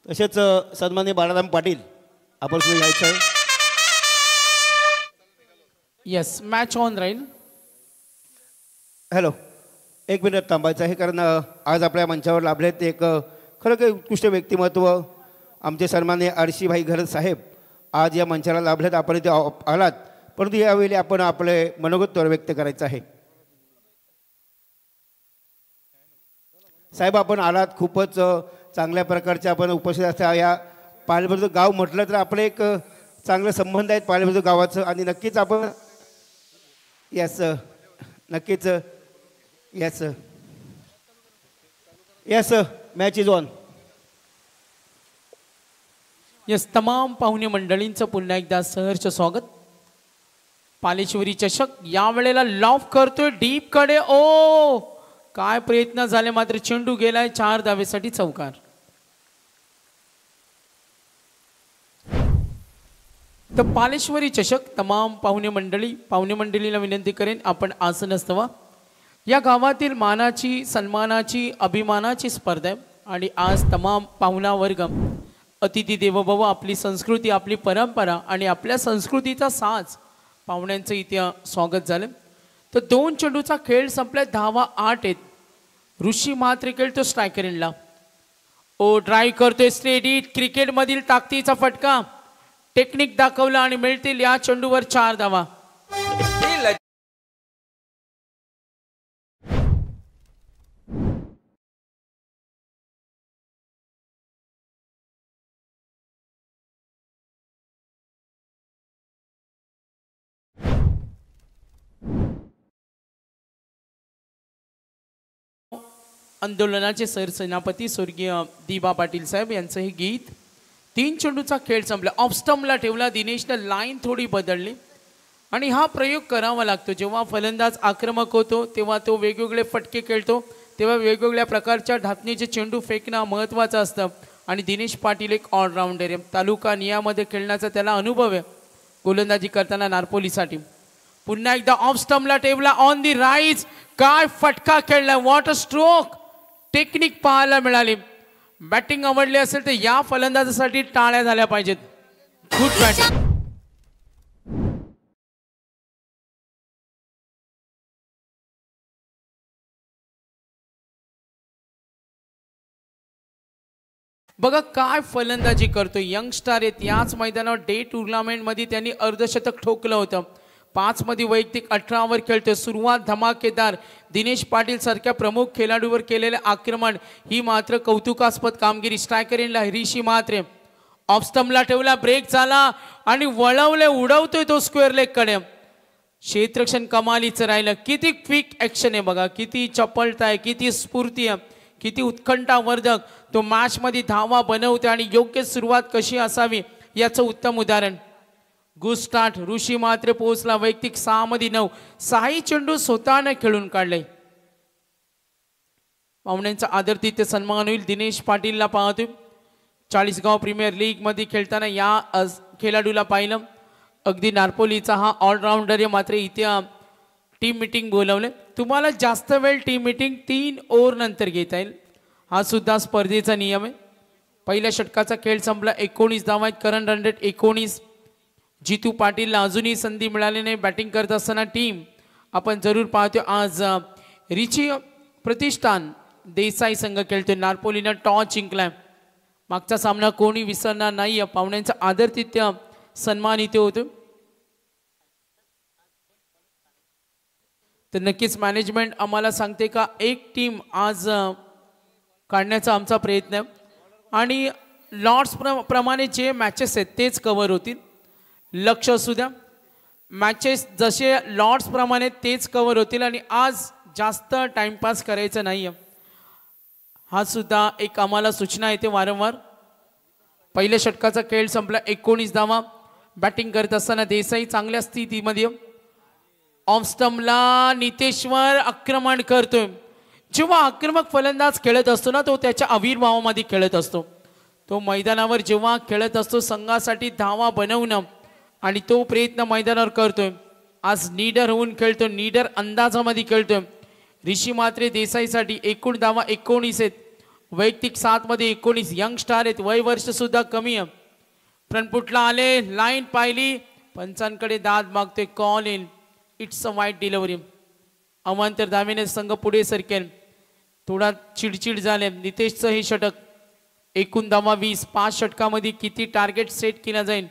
तसेच सन्माननीय बाळाराम पाटील आपण सुद्धा यायचं आहे. यस मॅच ऑन राहील. हॅलो, एक मिनिट थांबायचं आहे कारण आज आपल्या मंचावर लाभलेत एक खरं काही उत्कृष्ट व्यक्तिमत्व आमचे सन्माननीय आरशीभाई घरत साहेब आज या मंचाला लाभलेत. आपण इथे आलात परंतु यावेळी आपण आपले मनोगत व्यक्त करायचं आहे. साहेब आपण आलात, खूपच चांगल्या प्रकारचे आपण उपस्थित असता. या पालबर्द गाव म्हटलं तर आपले एक चांगले संबंध आहेत पालबर्द गावाचं आणि नक्कीच आपण यस नक्कीच yes yes match is on. Yes तमाम पाहुणे मंडळींचं पुन्हा एकदा सहर्ष स्वागत. पालेश्वरी चषक यावेळेला लॉफ करतोय डीप कडे. ओ काय प्रयत्न झाले मात्र चेंडू गेलाय 4 धावेसाठी चौकार. तर पालेश्वरी चषक तमाम पाहुणे मंडळीला विनंती करेन आपण आसन असतवा. या गावातील मानाची सन्मानाची अभिमानाची स्पर्धा आहे आणि आज तमाम पाहुणा वर्ग अतिथी देवो भव आपली संस्कृती आपली परंपरा आणि आपल्या संस्कृतीचा साज पाहुण्यांचं इथे स्वागत झालं. तर 2 चेंडूचा खेळ संपला. धावा 8 आहेत. ऋषी मात्र खेळतो स्ट्रायकर इनला. ओ ड्राईव्ह करतोय स्टेडी. क्रिकेटमधील ताकदीचा फटका टेक्निक दाखवला आणि मिळतील या चेंडूवर 4 धावा. आंदोलनाचे सरसेनापती स्वर्गीय दिबा पाटील साहेब यांचं हे गीत. 3 चेंडूचा खेळ संपला. ऑफ स्टंपला ठेवला दिनेशने. लाईन थोडी बदलली आणि हा प्रयोग करावा लागतो. जेव्हा फलंदाज आक्रमक होतो तेव्हा तो वेगवेगळे फटके खेळतो, तेव्हा वेगवेगळ्या प्रकारच्या ढापणीचे चेंडू फेकणं महत्त्वाचं असतं. आणि दिनेश पाटील एक ऑलराऊंडर आहे. तालुका नियामध्ये खेळण्याचा त्याला अनुभव आहे गोलंदाजी करताना नारपोलीसाठी. पुन्हा एकदा ऑफ स्टंपला ठेवला. On the rise. काय फटका खेळला. What a stroke. टेक्निक पाहायला मिळाली. बॅटिंग आवडली असेल तर या फलंदाजासाठी टाळ्या झाल्या पाहिजेत. Good batting. बघा काय फलंदाजी करतो. यंगस्टार आहेत. याच मैदानावर डे टुर्नामेंटमध्ये त्यांनी अर्धशतक ठोकलं होतं. 5 मध्ये वैयक्तिक 18 ओव्हर खेळतोय. सुरुवात धमाकेदार. दिनेश पाटील सारख्या प्रमुख खेळाडूवर केलेले आक्रमण ही मात्र कौतुकास्पद कामगिरी. Striker इनला Rishi Matre. ऑफ स्टंपला ठेवला. ब्रेक झाला आणि वळवले. उडवतोय तो स्क्वेअर लेग कडे. क्षेत्ररक्षण कमालीचं राहिलं. किती क्विक ॲक्शन आहे बघा. किती चपलता आहे, किती स्फूर्ती आहे, किती उत्कंठावर्धक. तो मॅचमध्ये धावा बनवते आणि योग्य सुरुवात कशी असावी याचं उत्तम उदाहरण. Good start. ऋषी मात्र पोहोचला. वैयक्तिक 6 मध्ये 9. 6 चेंडू स्वतःने खेळून काढले. पाहुण्यांचा आदरातिथ्य सन्मान होईल. दिनेश पाटीलला पाहतोय. चाळीसगाव प्रीमियर लीग मध्ये खेळताना या खेळाडूला पाहिलं. अगदी नारपोलीचा हा ऑलराऊंडर आहे. मात्र इथे टीम मीटिंग बोलवले. तुम्हाला जास्त वेळ टीम मीटिंग 3 ओव्हर नंतर घेता येईल. हा सुद्धा स्पर्धेचा नियम आहे. पहिल्या षटकाचा खेळ संपला. 19 धावा आहेत. Current run rate 19. जितू पाटीलला अजूनही संधी मिळाली नाही बॅटिंग करत असताना. टीम आपण जरूर पाहतो आज रिची प्रतिष्ठान देसाई संघ खेळतोय. नारपोलीनं टॉस जिंकलाय. मागचा सामना कोणी विसरणार नाही. पाहुण्यांचा आदरातिथ्य सन्मान इथे होतो. तर नक्कीच मॅनेजमेंट आम्हाला सांगते का एक टीम आज काढण्याचा आमचा प्रयत्न आहे आणि लॉर्ड्स प्रमाणे जे मॅचेस आहेत तेच कव्हर होतील. लक्ष असू द्या. मॅचेस जसे लॉर्ड्स प्रमाणे तेच कव्हर होतील आणि आज जास्त टाइमपास करायचं नाही आहे. हा सुद्धा एक आम्हाला सूचना येते वारंवार. पहिल्या षटकाचा खेळ संपला. 19 धावा. बॅटिंग करत असताना देसाई चांगल्या स्थितीमध्ये. ऑफ स्टंपला नितेश्वर आक्रमण करतोय. जेव्हा आक्रमक फलंदाज खेळत असतो ना तो त्याच्या आविर्भावामध्ये खेळत असतो. तो मैदानावर जेव्हा खेळत असतो संघासाठी धावा बनवणं आणि तो प्रयत्न मैदानावर करतोय. आज नीडर होऊन खेळतोय. नीडर अंदाजामध्ये खेळतोय. ऋषी मात्रे देसाईसाठी एकूण धावा 19 आहेत. वैयक्तिक 7 मध्ये 19 यंग स्टार आहेत, वय वर्ष सुद्धा कमी आहे. फ्रंटफुटला आले, लाईन पाहिली, पंचांकडे दाद मागतोय, कॉल इन, इट्स अ वाईट डिलिव्हरी. अवांतर धावेने संघ पुढे सरकेल. थोडा चिडचिड झाले. नितेशचं हे षटक, एकूण धावा 20. 5 षटकामध्ये किती टार्गेट सेट केला जाईल?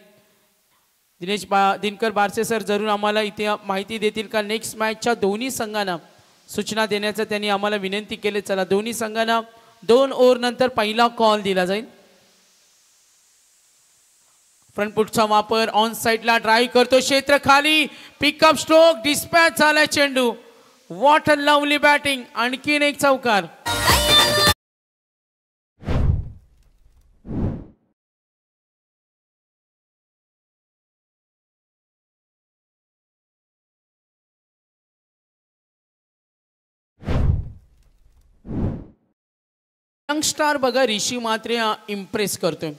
दिनकर बारसे सर जरूर आम्हाला इथे माहिती देतील का? नेक्स्ट मॅचच्या दोन्ही संघांना सूचना देण्याचं त्यांनी आम्हाला विनंती केली. चला, दोन्ही संघांना 2 ओव्हर नंतर पहिला कॉल दिला जाईल. फ्रंटफुटचा वापर, ऑन साइडला ड्राईव्ह करतो, क्षेत्र खाली, पिकअप स्ट्रोक, डिस्पॅच झाला चेंडू. What a lovely batting. आणखीन एक चौकार. यंगस्टार बघा, ऋषी मात्रे इम्प्रेस करतोय.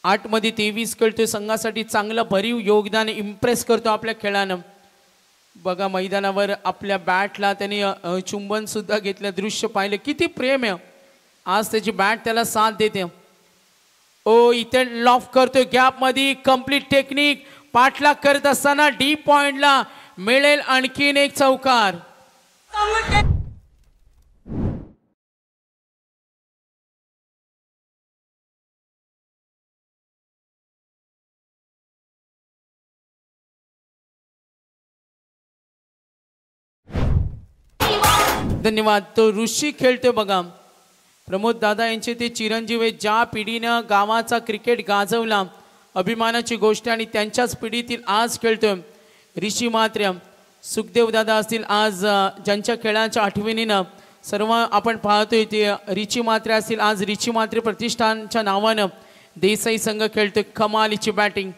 8 मध्ये 23 खेळतोय, संघासाठी चांगलं भरीव योगदान, इम्प्रेस करतो आपल्या खेळानं. बघा, मैदानावर आपल्या बॅटला त्यांनी चुंबन सुद्धा घेतलं, दृश्य पाहिलं, किती प्रेम आहे. आज त्याची बॅट त्याला साथ देते. ओ, इथे लॉफ करतोय गॅप मध्ये, कम्प्लीट टेक्निक, पाठलाग करत असताना डीप पॉइंटला मिळेल आणखीन एक चौकार. धन्यवाद. तो ऋषी खेळतोय बघा. प्रमोद दादा यांचे ते चिरंजीव आहे. ज्या पिढीनं गावाचा क्रिकेट गाजवला, अभिमानाची गोष्ट, आणि त्यांच्याच पिढीतील आज खेळतोय ऋषी मात्रे. सुखदेव दादा असतील आज, ज्यांच्या खेळाच्या आठवणीनं सर्व आपण पाहतोय ते ऋषी मात्रे असतील. आज ऋषी मात्रे प्रतिष्ठानच्या नावानं देसाई संघ खेळतोय. कमालीची बॅटिंग,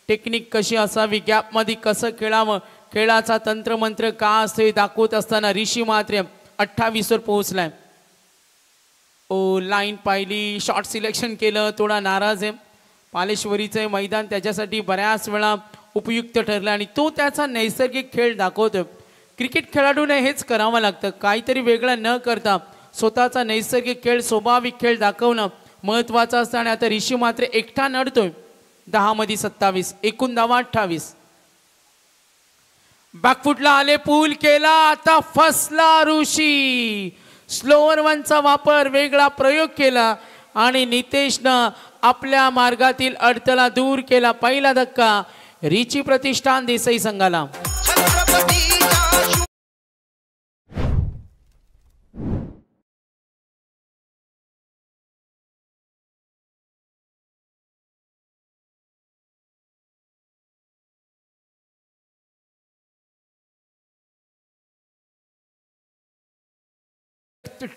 टेक्निक कशी असावी, गॅपमध्ये कसं खेळावं, खेळाचा तंत्रमंत्र का असते दाखवत असताना ऋषी मात्रे 28 वर पोहोचलाय. ओ, लाईन पाहिली, शॉर्ट सिलेक्शन केलं, थोडा नाराज आहे. पालेश्वरीचं मैदान त्याच्यासाठी बऱ्याच वेळा उपयुक्त ठरलं आणि तो त्याचा नैसर्गिक खेळ दाखवतो. क्रिकेट खेळाडूने हेच करावं लागतं, काहीतरी वेगळं न करता स्वतःचा नैसर्गिक खेळ, स्वाभाविक खेळ दाखवणं महत्त्वाचं असतं. आणि आता ऋषी मात्र एकटा नडतोय. 10 मध्ये 27, एकूण धावा 28. बॅकफुटला आले, पूल केला, आता फसला ऋषी. स्लोअर वनचा वापर, वेगळा प्रयोग केला आणि नितेशनं आपल्या मार्गातील अडथळा दूर केला. पहिला धक्का ऋषी प्रतिष्ठान देसाई संघाला.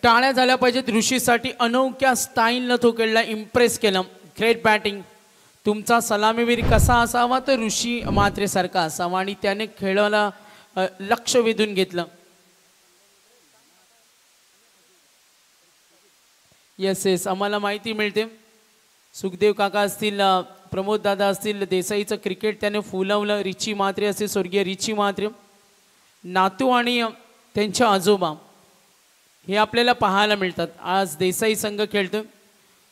टाळ्या झाल्या पाहिजेत ऋषीसाठी. अनोख्या स्टाईलनं तो खेळला, इम्प्रेस केलं. Great batting. तुमचा सलामीवीर कसा असावा तर ऋषी मात्रेसारखा असावा आणि त्याने खेळाला लक्ष वेधून घेतलं. येस, आम्हाला माहिती मिळते. सुखदेव काका असतील, प्रमोद दादा असतील, देसाईचं क्रिकेट त्याने फुलवलं. ऋषी मात्रे असतील, स्वर्गीय ऋषी मात्रे, नातू आणि त्यांच्या आजोबा हे आपल्याला पाहायला मिळतात. आज देसाई संघ खेळतो.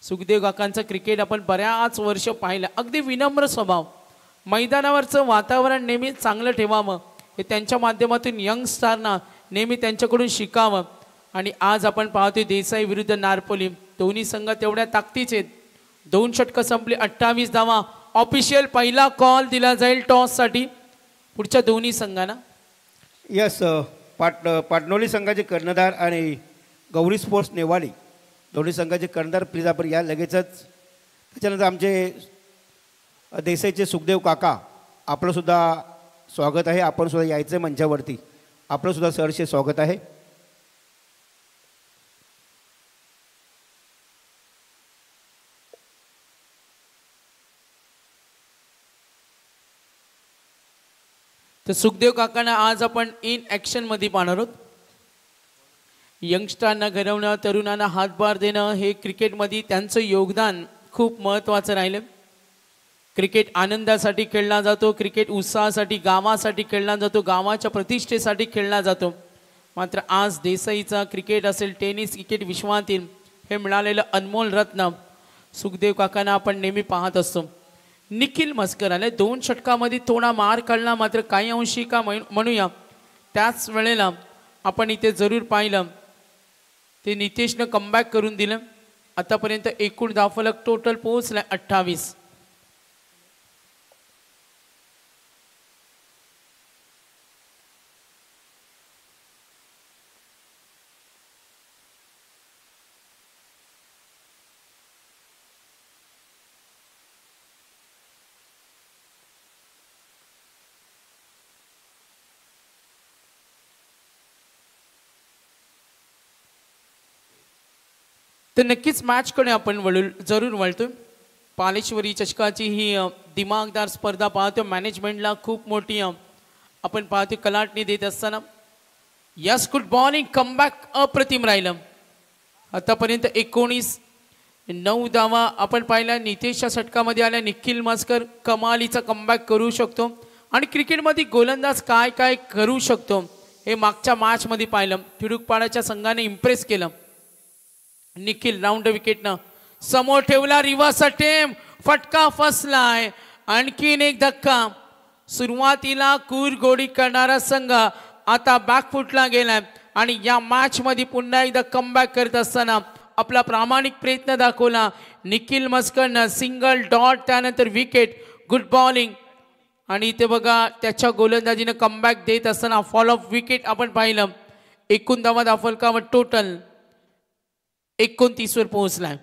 सुखदेव काकांचं क्रिकेट आपण बऱ्याच वर्ष पाहिलं. अगदी विनम्र स्वभाव, मैदानावरचं वातावरण नेहमी चांगलं ठेवावं हे त्यांच्या माध्यमातून यंग स्टारना नेहमी त्यांच्याकडून शिकावं. आणि आज आपण पाहतोय देसाई विरुद्ध नारपोली, दोन्ही संघ तेवढ्या ताकदीचे आहेत. 2 षटकं संपली, 28 धावा. ऑफिशियल पहिला कॉल दिला जाईल टॉससाठी पुढच्या दोन्ही संघांना. यस, पाटणोली संघाचे कर्णधार आणि गौरी स्पोर्ट्स नेवाडी दोन्ही संघाचे कर्णधार प्लीज आपण या लगेचच. त्याच्यानंतर आमचे देसाईचे सुखदेव काका, आपलंसुद्धा स्वागत आहे. आपण सुद्धा यायचं मंचावरती. आपलंसुद्धा सहर्ष स्वागत आहे. तर सुखदेव काकांना आज आपण इन ॲक्शनमध्ये पाहणार आहोत. यंगस्टारना घडवणं, तरुणांना हातभार देणं हे क्रिकेटमध्ये त्यांचं योगदान खूप महत्त्वाचं राहिलं. क्रिकेट आनंदासाठी खेळला जातो, क्रिकेट उत्साहासाठी, गावासाठी खेळला जातो, गावाच्या प्रतिष्ठेसाठी खेळला जातो. मात्र आज देसाईचा क्रिकेट असेल, टेनिस क्रिकेट विश्वातील हे मिळालेलं अनमोल रत्न सुखदेव काकांना आपण नेहमी पाहत असतो. निखिल मस्कर आले 2 षटकामध्ये थोडा मार काढला, मात्र काही अंशी का म्हणूया त्याच वेळेला आपण इथे जरूर पाहिलं ते नितेशनं कमबॅक करून दिलं. आतापर्यंत एकूण धावफलक टोटल पोहोचलाय 28. तर नक्कीच मॅचकडे आपण जरूर वळतोय. पालेश्वरी चषकाची ही दिमागदार स्पर्धा पाहतो. मॅनेजमेंटला खूप मोठी आपण पाहतो कलाटणी देत असताना. यस, गुड बॉलिंग, कमबॅक अप्रतिम राहिलं. आतापर्यंत 19-9 धावा आपण पाहिल्या. नितेशच्या षटकामध्ये आल्या. निखिल मस्कर कमालीचा कमबॅक करू शकतो आणि क्रिकेटमध्ये गोलंदाज काय काय करू शकतो हे मागच्या मॅचमध्ये पाहिलं. थिडुकपाड्याच्या संघाने इम्प्रेस केलं. निखिल राऊंड विकेटनं समोर ठेवला. रिव्हर्स अटेम्प्ट, फटका फसलाय. आणखीन एक धक्का. सुरुवातीला कुरगोडी करणारा संघ आता बॅकफुटला गेलाय आणि या मॅच मध्ये पुन्हा एकदा कमबॅक करत असताना आपला प्रामाणिक प्रयत्न दाखवला. निखिल मस्करनं सिंगल डॉट, त्यानंतर विकेट, गुड बॉलिंग आणि इथे बघा त्याच्या गोलंदाजीनं कमबॅक देत असताना फॉलोअप विकेट आपण पाहिलं. एकूण धावा धावफलकावर टोटल 29 वर पोहोचलाय.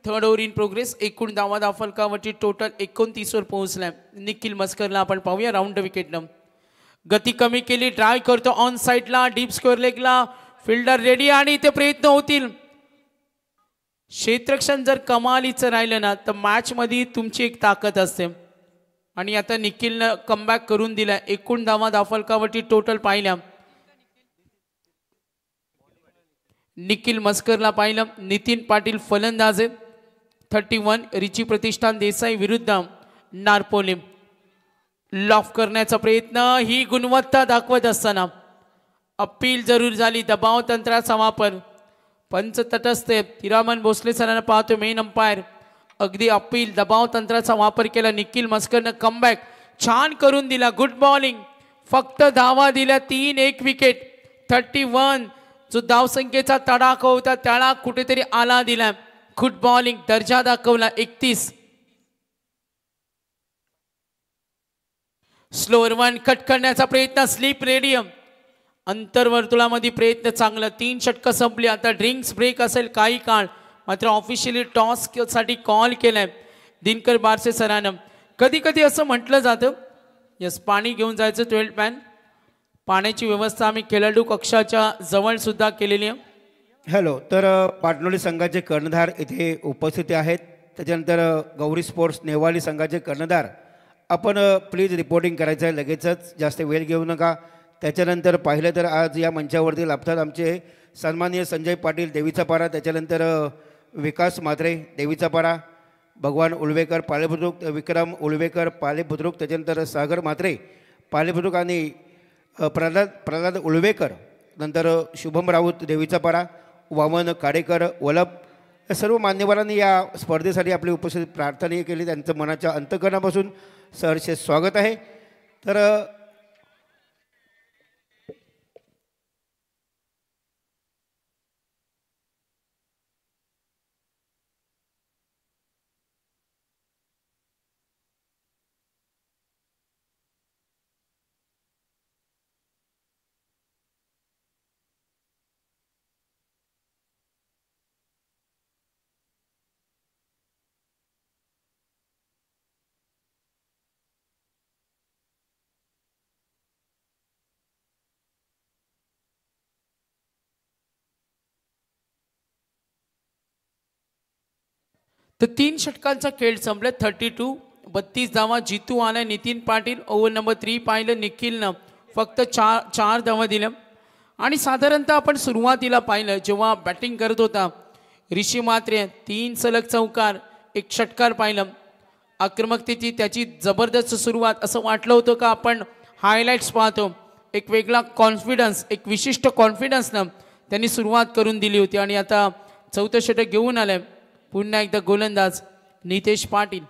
Third over in progress. एकूण धावा धावफलकावरती टोटल 29 वर पोहोचलाय. निखिल मस्करला आपण पाहूया राऊंड विकेटनं. गती कमी केली, ट्राय करतो ऑन साईडला, डीप स्क्वेअर लेगला, फिल्डर रेडी आणि इथे प्रयत्न होतील. क्षेत्ररक्षण जर कमालीचं राहिलं ना तर मॅच मध्ये तुमची एक ताकद असते आणि आता निखिलनं कमबॅक करून दिलाय. एकूण धावा धावफलकावरती टोटल पाहिल्या. निखिल मस्करला पाहिलं. नितीन पाटील फलंदाज आहे. 31. रिची प्रतिष्ठान देसाई विरुद्ध नारपोले. लॉफ करण्याचा प्रयत्न, ही गुणवत्ता दाखवत असताना अपील जरूर झाली. दबाव तंत्राचा वापर. पंच तटस्थ हिरामन भोसले सरांना पाहतो मेन अंपायर. अगदी अपील दबाव तंत्राचा वापर केला. निखिल मस्करनं कमबॅक छान करून दिला. Good bowling. फक्त धावा दिल्या 3, 1 विकेट. 31. जो धावसंख्येचा तडाखा होता त्याला कुठेतरी आला दिला. गुड बॉलिंग, दर्जा दाखवला. 31. स्लोअर वन कट करण्याचा प्रयत्न, स्लीप रेडियम अंतर्वर्तुळामध्ये प्रयत्न चांगला. 3 षटकं संपली. आता ड्रिंक्स ब्रेक असेल काही काळ, मात्र ऑफिशियली टॉस साठी कॉल केलाय दिनकर बारसे सरांनं. कधी कधी असं म्हटलं जातं यस पाणी घेऊन जायचं 12 पॅन. पाण्याची व्यवस्था आम्ही खेळाडू कक्षाच्या जवळ सुद्धा केलेली आहे. हॅलो, तर पाटणोली संघाचे कर्णधार इथे उपस्थित आहेत. त्याच्यानंतर गौरी स्पोर्ट्स नेवाली संघाचे कर्णधार आपण प्लीज रिपोर्टिंग करायचं आहे लगेचच, जास्त वेळ घेऊ नका. त्याच्यानंतर पाहिलं तर आज या मंचावरती लाभतात आमचे सन्माननीय संजय पाटील देवीचा पारा, त्याच्यानंतर विकास म्हात्रे देवीचा पारा, भगवान उलवेकर पालेबुद्रुक, विक्रम उलवेकर पालेबुद्रुक, त्याच्यानंतर सागर म्हात्रे पालेबुद्रुक आणि प्रल्हाद उलवेकर, नंतर शुभम राऊत देवीचा पारा, वामन काडेकर वलप, या सर्व मान्यवरांनी या स्पर्धेसाठी आपली उपस्थिती प्रार्थनीय केली. त्यांचं मनाच्या अंतःकरणापासून सहर्ष स्वागत आहे. तर तर 3 षटकांचा खेळ संपला. 32 32 धावा. जितू आला. नितीन पाटील ओव्हर नंबर 3 पाहिलं निखिलनं फक्त चार धावा दिल्या. आणि साधारणतः आपण सुरुवातीला पाहिलं जेव्हा बॅटिंग करत होता ऋषी म्हात्रे 3 सलग चौकार 1 षटकार पाहिलं. आक्रमकतेची त्याची जबरदस्त सुरुवात. असं वाटलं होतं का आपण हायलाईट्स पाहतो. एक वेगळा कॉन्फिडन्स एक विशिष्ट कॉन्फिडन्सनं त्यांनी सुरुवात करून दिली होती. आणि आता चौथं षटक घेऊन आलंय पुन्हा एकदा गोलंदाज नितेश पाटील.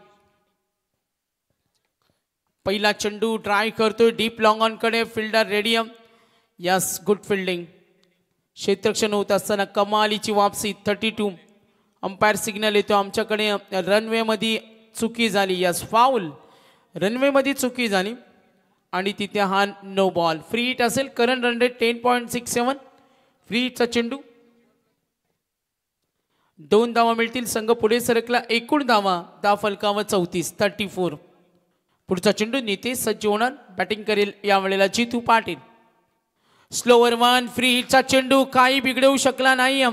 पहिला चेंडू ट्राय करतोय डीप लॉंग ऑन कडे. Fielder radium. Yes good fielding. क्षेत्ररक्षण होत असताना कमालीची वापसी. 32. अंपायर सिग्नल येतो आमच्याकडे. रनवेमध्ये चुकी झाली. Yes foul. रनवेमध्ये चुकी झाली आणि तिथे हा नो बॉल. फ्री हिट असेल. Current run rate 10.67. फ्री हिटचा चेंडू. 2 धावा मिळतील. संघ पुढे सरकला. एकूण धावा फलकावर 34. 34. पुढचा चेंडू नितेश सज्ज होणार. बॅटिंग करेल यावेळेला जितू पाटील. स्लोवर 1. फ्री हिटचा चेंडू काही बिघडवू शकला नाही.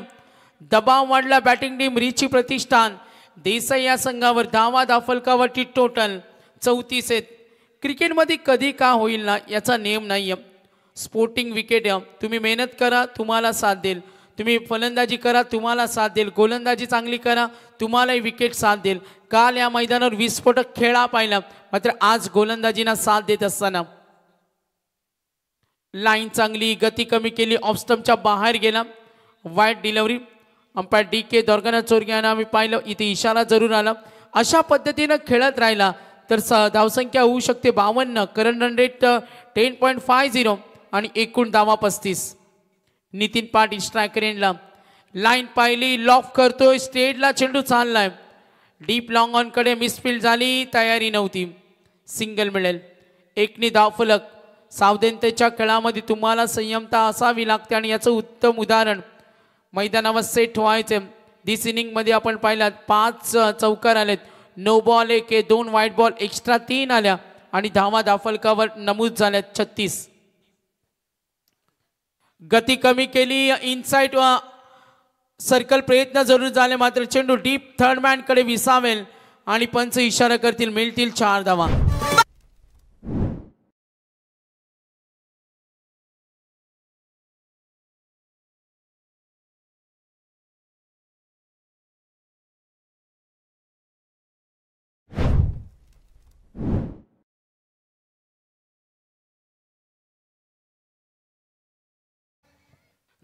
दबाव वाढला बॅटिंग टीम. रिची प्रतिष्ठान देसाई या संघावर. धावा फलकावरची टोटल 34 आहेत. क्रिकेटमध्ये कधी का होईल ना याचा नियम नाही. Sporting wicket. तुम्ही मेहनत करा तुम्हाला साथ देईल. तुम्ही फलंदाजी करा तुम्हाला साथ देईल. गोलंदाजी चांगली करा तुम्हालाही विकेट साथ देईल. काल या मैदानावर विस्फोटक खेळा पाहिला मात्र आज गोलंदाजीना साथ देत असताना लाईन चांगली. गती कमी केली. ऑफ स्टंपच्या बाहेर गेला. वाईट डिलिव्हरी. अंपायर DK दोरगाना चोरग्यानं आम्ही पाहिलं. इथे इशारा जरूर आला. अशा पद्धतीनं खेळत राहिला तर धावसंख्या होऊ शकते 52. करंट रन रेट 10.50 आणि एकूण धावा 35. नितीन पाटील स्ट्रायकर एंडला. लाईन पाहिली. लॉफ करतोय. स्ट्रेटला चेंडू चाललाय. डीप लॉंग ऑन कडे मिसफील्ड झाली. तयारी नव्हती. सिंगल मिळेल. एकनी धावफलक. सावधानतेच्या खेळामध्ये तुम्हाला संयमता असावी लागते आणि याचं उत्तम उदाहरण मैदानावर सेट व्हायचे. दिस इनिंगमध्ये आपण पाहिलात 5 चौकार आलेत. नो बॉल 1 2 वाईट बॉल एक्स्ट्रा 3 आल्या आणि धावा फलकावर नमूद झाल्यात 36. गती कमी केली. इनसाइड सर्कल प्रयत्न जरूर झाले मात्र चेंडू डीप थर्ड मॅन कडे विसावेल आणि पंच इशारा करतील. मिळतील 4 धावा.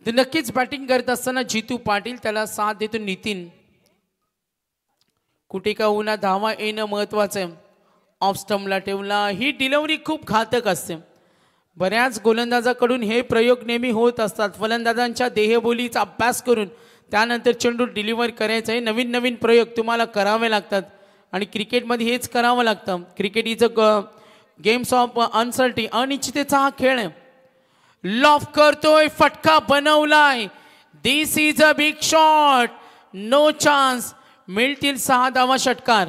तर नक्कीच बॅटिंग करत असताना जितू पाटील त्याला साथ देतो नितीन. कुठे का होईना धावा येणं महत्वाचं आहे. ऑफ स्टंपला ठेवला. ही डिलिव्हरी खूप घातक असते. बऱ्याच गोलंदाजाकडून हे प्रयोग नेहमी होत असतात. फलंदाजांच्या देहबोलीचा अभ्यास करून त्यानंतर चेंडू डिलिव्हर करायचा आहे. नवीन नवीन प्रयोग तुम्हाला करावे लागतात आणि क्रिकेटमध्ये हेच करावं लागतं. Cricket is a games of uncertainty. अनिश्चिततेचा हा खेळ आहे. लॉफ करतोय. फटका बनवलाय. This is a big shot. No chance. मिळतील 6 धावा. षटकार.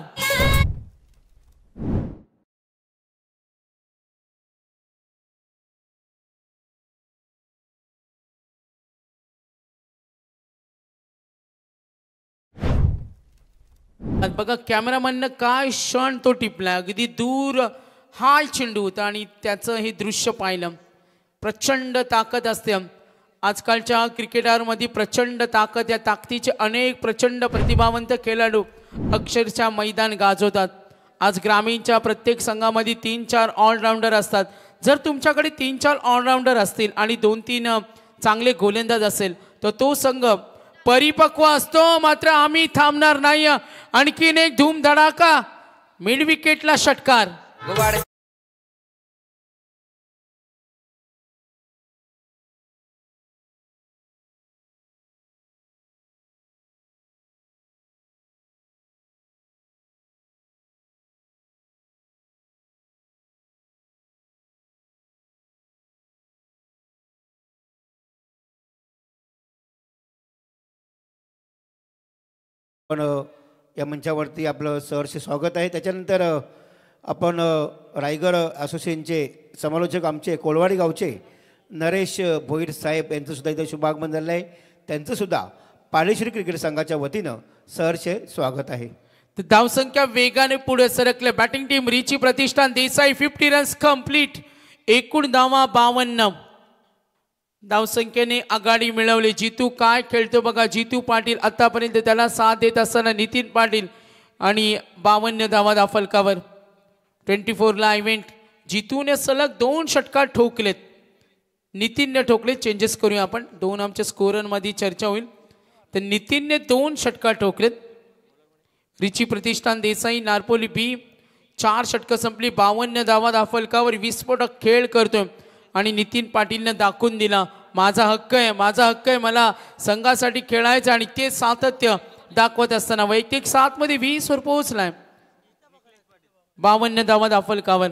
बघा कॅमेरामॅननं काय क्षण तो टिपला. अगदी दूर हाय चेंडू होता आणि त्याचं हे दृश्य पाहिलं. प्रचंड ताकद असते. आजकालच्या क्रिकेटरमध्ये प्रचंड ताकद. या ताकदीचे अनेक प्रचंड प्रतिभावंत खेळाडू अक्षरशः मैदान गाजवतात. आज ग्रामीणच्या प्रत्येक संघामध्ये 3-4 ऑलराऊंडर असतात. जर तुमच्याकडे 3-4 ऑलराऊंडर असतील आणि 2-3 चांगले गोलंदाज असेल तर तो संघ परिपक्व असतो. मात्र आम्ही थांबणार नाही. आणखीन एक धूमधडाका. मिड विकेटला षटकार. पण या मंचावरती आपलं सहर्ष स्वागत आहे. त्याच्यानंतर आपण रायगड असोसिएशनचे समालोचक आमचे कोळवाडी गावचे नरेश भोईर साहेब यांचं सुद्धा इथं शुभागमन झालं आहे. त्यांचं सुद्धा पालेश्वरी क्रिकेट संघाच्या वतीनं सहर्ष स्वागत आहे. तर धावसंख्या वेगाने पुढे सरकले. बॅटिंग टीम रिची प्रतिष्ठान देसाई 50 रन्स कंप्लीट. एकूण धावा 52. धावसंख्येने आघाडी मिळवली. जितू काय खेळतो बघा. जितू पाटील आतापर्यंत त्याला साथ देत असताना नितीन पाटील आणि 52 धावा दाफलकावर. 24 ला इव्हेंट. जितूने सलग 2 षटकार ठोकलेत. नितीनने ठोकले. चेंजेस करूया आपण. 2 आमच्या स्कोररमध्ये चर्चा होईल. तर नितीनने 2 षटकार ठोकलेत. रिची प्रतिष्ठान देसाई नारपोली बी 4 षटकं संपली. 52 धावा दाफलकावर. विस्फोटक खेळ करतोय आणि नितीन पाटीलने दाखवून दिला माझा हक्क आहे, माझा हक्क आहे, मला संघासाठी खेळायचं आणि ते सातत्य दाखवत असताना वैयक्तिक 7 मध्ये 20 वर पोहोचलाय. 52 धावा दाफलकावर.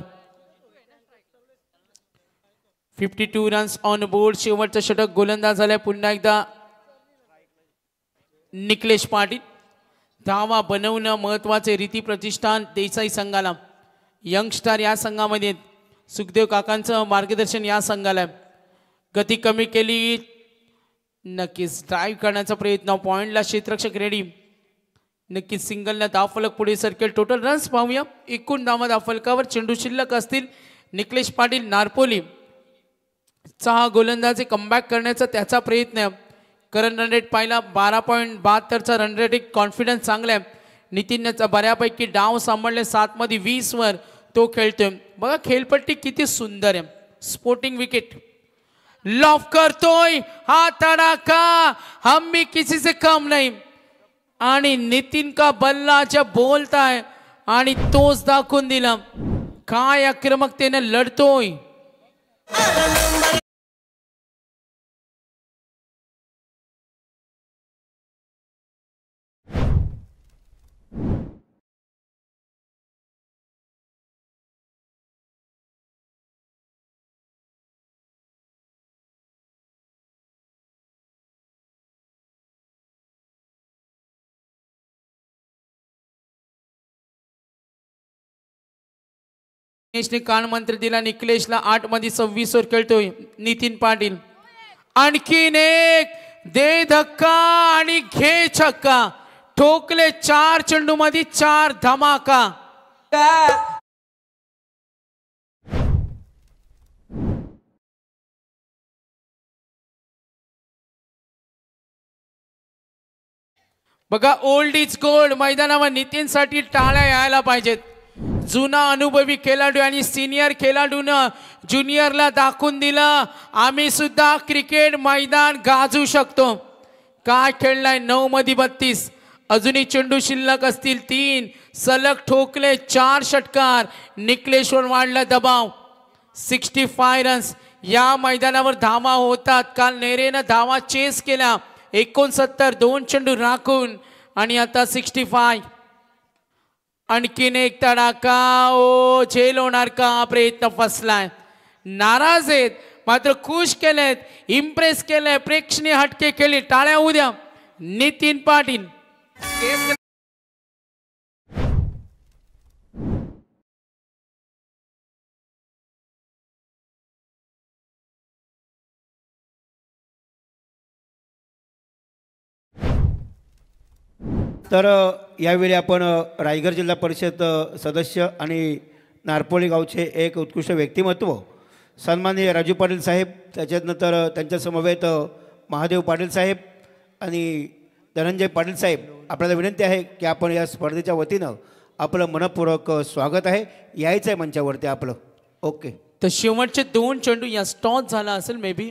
52 रन्स ऑन बोर्ड. शेवटचं षटक गोलंदाज झालाय पुन्हा एकदा निकलेश पाटील. धावा बनवणं महत्वाचे. रीती प्रतिष्ठान देसाई संघाला. यंगस्टार या संघामध्ये सुखदेव काकांचं मार्गदर्शन या संघाला. गती कमी केली. नक्कीच ड्राईव्ह करण्याचा प्रयत्न. पॉइंटला क्षेत्ररक्षक रेडी. नक्कीच सिंगलला धावफलक पुढे सरकेल. टोटल रन्स पाहूया. एकूण धावा धावफलकावर. चेंडू शिल्लक असतील. निकलेश पाटील नारपोली 6 गोलंदाजे कमबॅक करण्याचा त्याचा प्रयत्न. करंट रन रेट पाहिला 12.72चा रन रेट. एक कॉन्फिडन्स चांगला आहे. नितीनचा बऱ्यापैकी डाव सांभाळले. 7 मध्ये 20 वर तो खेळतोय. बघा खेळपट्टी किती सुंदर आहे. Sporting wicket. लॉफ करतोय. हा तडाखा हम भी किसी से कम नहीं. आणि नितीन का बल्ला जब बोलताय आणि तोच दाखवून दिला काय आक्रमकतेने लढतोय. निकलेशने कान मंत्र दिला. निकलेशला 8 मध्ये 26 वर खेळतोय नितीन पाटील. आणखीन एक दे धक्का आणि घे छक्का. ठोकले 4 चेंडू मध्ये 4 धमाका. बघा ओल्ड इज गोल्ड. मैदानावर नितीनसाठी टाळ्या यायला पाहिजेत. जुना अनुभवी खेळाडू आणि सिनियर खेळाडूनं ज्युनियरला दाखवून दिलं आम्ही सुद्धा क्रिकेट मैदान गाजू शकतो. काय खेळलाय. 9 मध्ये 32. अजूनही चेंडू शिल्लक असतील. 3 सलग ठोकले. 4 षटकार. निकलेशवर वाढला दबाव. 65 रन्स. या मैदानावर धावा होतात. काल नेरेनं धावा चेस केला. 69 2 चेंडू राखून आणि आता 65. आणखीन एक तडाखा. ओ झेल होणार का. प्रयत्न फसलाय. नाराज आहेत मात्र खुश केलेत. इम्प्रेस केले. प्रेक्षणीय हटके केले. टाळ्या उद्या नितीन पाटील. तर यावेळी आपण रायगड जिल्हा परिषद सदस्य आणि नारपोली गावचे एक उत्कृष्ट व्यक्तिमत्व सन्माननीय राजू पाटील साहेब, त्याच्यानंतर त्यांच्या समवेत महादेव पाटील साहेब आणि धनंजय पाटील साहेब, आपल्याला विनंती आहे की आपण या स्पर्धेच्या वतीनं आपलं मनपूर्वक स्वागत आहे. यायचं आहे मंचावरती आपलं. ओके. तर शेवटचे 2 चेंडू या टॉस झाला असेल. मे बी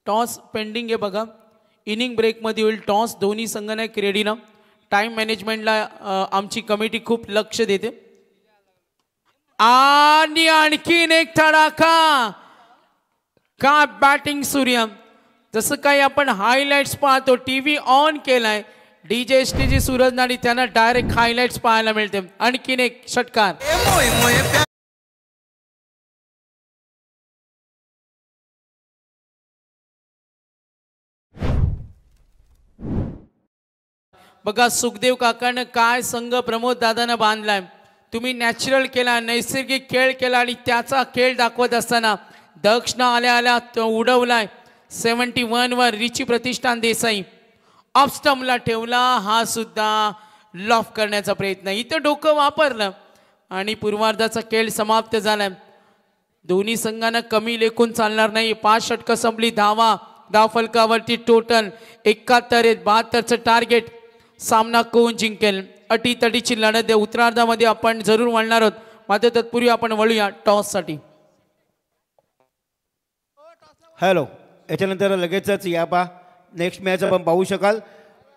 टॉस पेंडिंग आहे बघा. इनिंग ब्रेकमध्ये होईल टॉस. दोन्ही संघांना रेडीनं. टाइम मॅनेजमेंटला आमची कमिटी खूप लक्ष देते. आणि आणखीन एक तडाखा. का बॅटिंग सूर्य. जसं काही आपण हायलाइट्स पाहतो. टीव्ही ऑन केलाय. डीजे एसटीजी सूरज नाडी त्यांना डायरेक्ट हायलाइट्स पाहायला मिळते. आणखीन एक षटकार. बघा सुखदेव काकानं काय संघ प्रमोद दादानं बांधलाय. तुम्ही नॅचरल केला, नैसर्गिक खेळ केला आणि त्याचा खेळ दाखवत असताना दक्षिण आल्या आल्या उडवलाय. 71 वर रिची प्रतिष्ठान देसाई ऑफ स्टंपला ठेवला. हा सुद्धा लॉफ करण्याचा प्रयत्न. इथं डोकं वापरलं आणि पूर्वार्धाचा खेळ समाप्त झाला. दोन्ही संघांना कमी लेखून चालणार नाही. 5 षटकं संपली. धाव फलकावरती टोटल 71 आहेत. 72चं टार्गेट. सामना कोण जिंकेल अटीतटीची लढत आहे. उत्तरार्धामध्ये आपण जरूर वळणार आहोत, मात्र तत्पूर्वी आपण वळूया टॉससाठी. हॅलो, याच्यानंतर लगेचच या पा नेक्स्ट मॅच आपण पाहू शकाल.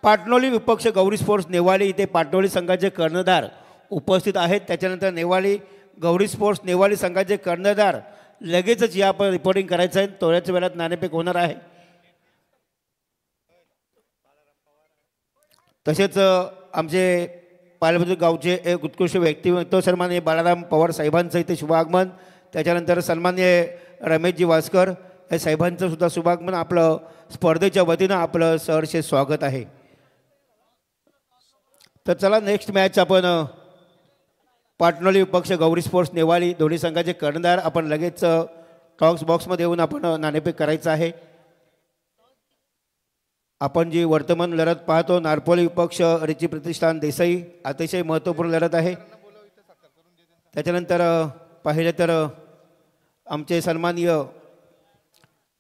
पाटणोली विपक्ष गौरी स्पोर्ट्स नेवाळी. इथे पाटणोली संघाचे कर्णधार उपस्थित आहेत. त्याच्यानंतर नेवाळी गौरी स्पोर्ट्स नेवाळी संघाचे कर्णधार लगेचच या आपण रिपोर्टिंग करायचं आहे. थोड्याच वेळात नाणेफेक होणार आहे. तसेच आमचे पालबुद्रुक गावचे एक उत्कृष्ट व्यक्तिमत्व सन्माननीय बाळाराम पवार साहेबांचं इथे शुभागमन. त्याच्यानंतर सन्माननीय रमेशजी वास्कर या साहेबांचं सुद्धा शुभागमन. आपलं स्पर्धेच्या वतीनं आपलं सहर्ष स्वागत आहे. तर चला नेक्स्ट मॅच आपण पाटणोली विपक्ष गौरी स्पोर्ट्स नेवाळी दोन्ही संघाचे कर्णधार आपण लगेच टॉक्स बॉक्समध्ये येऊन आपण नाणेफेक करायचं आहे. आपण जी वर्तमान लढत पाहतो नारपोली विपक्ष रिची प्रतिष्ठान देसाई अतिशय महत्त्वपूर्ण लढत आहे. त्याच्यानंतर पाहिलं तर आमचे सन्माननीय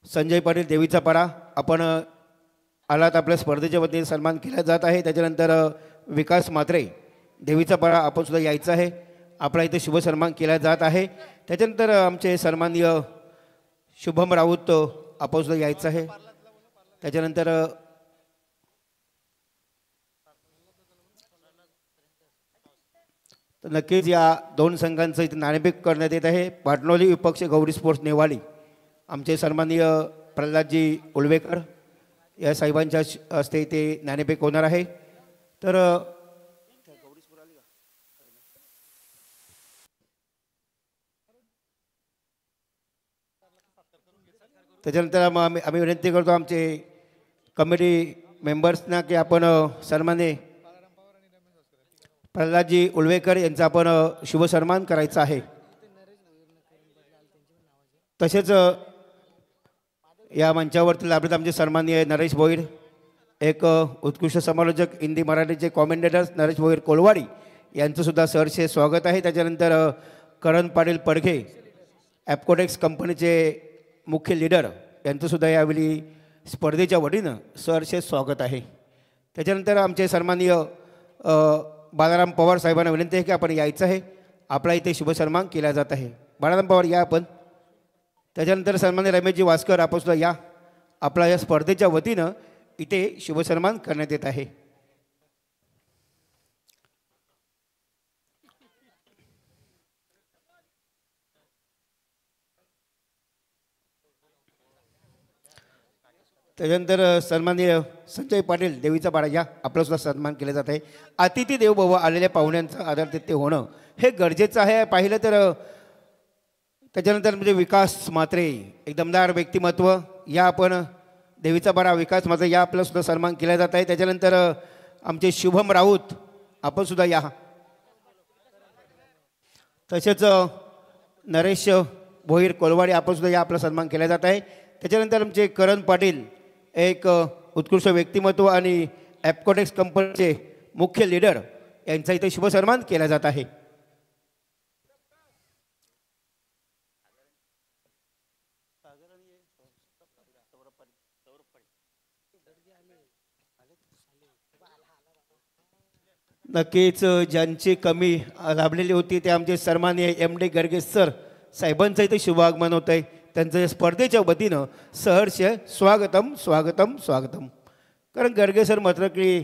संजय पाटील देवीचा पाडा आपण आलात आपल्या स्पर्धेच्या वतीने सन्मान केला जात आहे. त्याच्यानंतर विकास म्हात्रे देवीचा पाडा आपण सुद्धा यायचं आहे. आपला इथे शुभ सन्मान केला जात आहे. त्याच्यानंतर आमचे सन्माननीय शुभम राऊत आपण सुद्धा यायचं आहे. त्याच्यानंतर तर नक्कीच या दोन संघांचं इथे नाणेफेक करण्यात येत आहे. पाटणोली विपक्ष गौरी स्पोर्ट्स नेवाळी आमचे सन्माननीय प्रल्हादजी उलवेकर या साहेबांच्या हस्ते इथे नाणेफेक होणार आहे. तर त्याच्यानंतर मग आम्ही विनंती करतो आमचे कमिटी मेंबर्सना की आपण सन्माननीय प्रल्हादजी उलवेकर यांचा आपण शुभ सन्मान करायचा आहे. तसेच या मंचावरती लाभलेत आमचे सन्माननीय नरेश भोईर एक उत्कृष्ट समालोचक हिंदी मराठीचे कॉमेंटेटर्स नरेश भोईर कोलवाडी यांचं सुद्धा सहर्ष स्वागत आहे. त्याच्यानंतर करण पाटील पडघे ॲपकोटेक्स कंपनीचे मुख्य लीडर यांचंसुद्धा यावेळी स्पर्धेच्या वतीनं सहर्ष स्वागत आहे. त्याच्यानंतर आमचे सन्माननीय बाळाराम पवार साहेबांना विनंती आहे की आपण यायचं आहे. आपला इथे शुभ सन्मान केला जात आहे. बाळाराम पवार या आपण. त्याच्यानंतर सन्माननीय रमेशजी वास्कर आपण सुद्धा या. आपला या स्पर्धेच्या वतीनं इथे शुभ सन्मान करण्यात येत आहे. त्याच्यानंतर सन्माननीय संजय पाटील देवीचा पाडा या. आपला सुद्धा सन्मान केला जात आहे. अतिथी देव भव आलेल्या पाहुण्यांचं आदर तिथे होणं हे गरजेचं आहे. पाहिलं तर त्याच्यानंतर म्हणजे विकास म्हात्रे एक दमदार व्यक्तिमत्व या आपण देवीचा पाडा विकास म्हात्रे या आपला सुद्धा सन्मान केला जात आहे. त्याच्यानंतर आमचे शुभम राऊत आपण सुद्धा या. तसेच नरेश भोईर कोलवाडी आपण सुद्धा या आपला सन्मान केला जात आहे. त्याच्यानंतर आमचे करण पाटील एक उत्कृष्ट व्यक्तिमत्व आणि ॲपकोटेक्स कंपनीचे मुख्य लीडर यांचा इथे शुभ सन्मान केला जात आहे. नक्कीच ज्यांची कमी लाभलेली होती ते आमचे सन्माननीय MD गर्गे सर साहेबांचं इथे शुभ आगमन होत आहे. त्यांचं स्पर्धेच्या वतीनं सहर्ष स्वागतम स्वागतम स्वागतम. कारण गर्गे सर मात्र की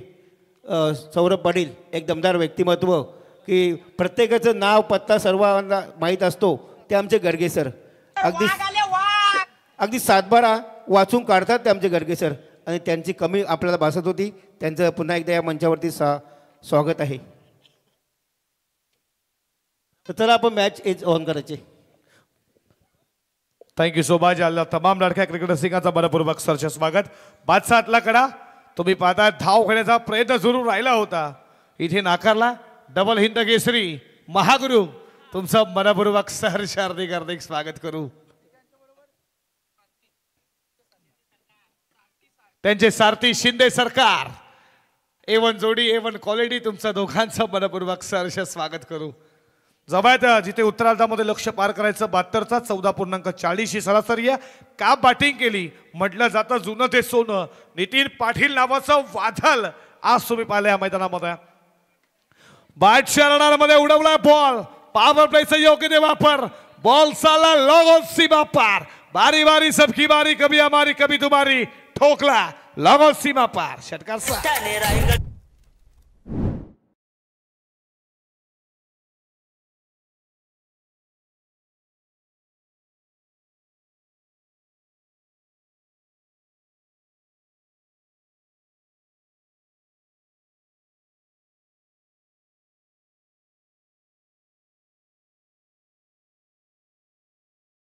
सौरभ पाटील एक दमदार व्यक्तिमत्व की प्रत्येकाचं नाव पत्ता सर्वांना माहीत असतो ते आमचे गर्गे सर अगदी 7-12 वाचून काढतात ते आमचे गर्गे सर. आणि त्यांची कमी आपल्याला भासत होती. त्यांचं पुन्हा एकदा या मंचावरती स्वागत आहे. तर चला आपण मॅच इज ऑन करायचे. Thank you so much. Allah तमाम लड़क्या क्रिकेट रसिकांचा मनपूर्वक सरचे स्वागत. बादशाहतला कडा तुम्ही पाहता धाव घेण्याचा प्रयत्न जरूर राहिला होता, इथे नाकारला. डबल हिंद केसरी महागुरु तुमचं मनपूर्वक सहर्ष हार्दिक स्वागत करू. त्यांचे सारथी शिंदे सरकार A1 जोडी A1 क्वालिटी तुमचं दोघांचं मनपूर्वक सहर्ष स्वागत करू. जबायत जिथे उत्तरार्धामध्ये लक्ष पार करायचं 72चा 14.40 ही सरासरी आहे. का बॅटिंग केली म्हटलं जातं जुनं ते सोनं. नितीन पाटील नावाचं वादळ आज तुम्ही पाहिलं या मैदानामध्ये. बॅटच्या रडारमध्ये उडवलाय बॉल. पॉवर प्लेचा योग्य ते वापर. बॉल साला लॉग सीमा पार. बारी बारी सबकी बारी, कभी हमारी कभी तुम्हारी. ठोकला लॉग सीमा पार. षटकार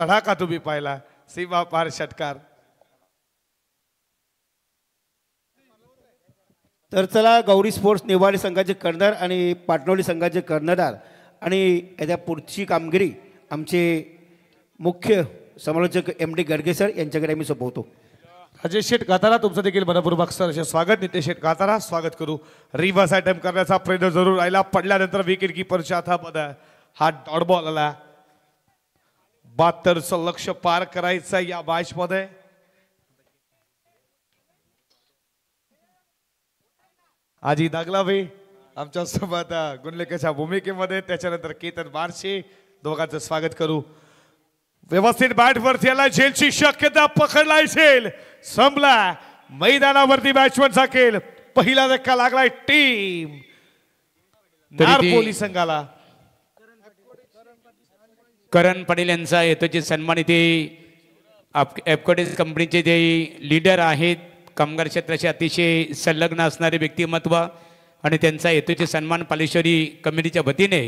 का तुम्ही पाहिला सीमा पार षटकार. तर चला गौरी स्पोर्ट्स नेवाडी संघाचे कर्णधार आणि पाटणवली संघाचे कर्णधार आणि याच्या पुढची कामगिरी आमचे मुख्य समालोचक MD गर्गे सर यांच्याकडे आम्ही सोपवतो. राजेश शेठ कातारा तुमचं देखील मनपूर्वक सहर्ष स्वागत. नितेश शेठ कातारा स्वागत करू. रिव्हर्स अटेम्प्ट करण्याचा प्रयत्न जरूर राहिला. पडल्यानंतर विकेट किपरच्या हातामध्ये हा डॉट बॉल आला. 72चं लक्ष पार करायचं या मॅच मध्ये. आजी दागलावे आमच्या सोबत गुणलेखाच्या भूमिकेमध्ये. त्याच्यानंतर केतन बारशे दोघांचं स्वागत करू. व्यवस्थित बॅट वरती आला. झेलची शक्यता पकडलाय झेल. संपला मैदानावरती बॅट्समन झाकेल. पहिला धक्का लागलाय टीम नारपोली संघाला. करण पाटील यांचा येतोचे सन्मान इथे एपकोटेस कंपनीचे ते लीडर आहेत. कामगार क्षेत्राशी अतिशय संलग्न असणारे व्यक्तिमत्व आणि त्यांचा येतोचे सन्मान पालेश्वरी कमिटीच्या वतीने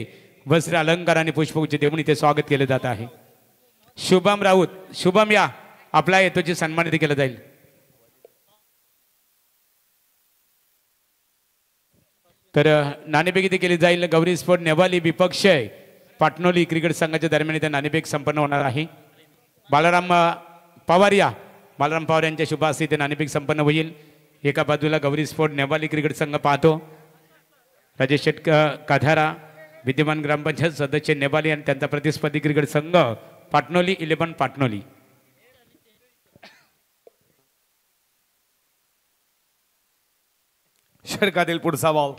वस्त्र अलंकार आणि पुष्पगुच्छ देऊन इथे स्वागत केले जात आहे. शुभम राऊत, शुभम या आपला येतोचे सन्मान इथे केला जाईल. तर नाणेफेक इथे केली जाईल. गौरी स्पोर्ट नेवाली विपक्ष पाटणोली क्रिकेट संघाच्या दरम्यान इथे नाणेफेक संपन्न होणार आहे. बालाराम पवार या बालाराम पवार यांच्या शुभ हस्ते इथे नाणेफेक संपन्न होईल. एका बाजूला गौरी स्पोर्ट नेवाली क्रिकेट संघ पाहतो. राजेश शेठ काधारा विद्यमान ग्रामपंचायत सदस्य नेवाली आणि त्यांचा प्रतिस्पर्धी क्रिकेट संघ पाटणोली 11 पाटणोली. षटकातील पुढचा बॉल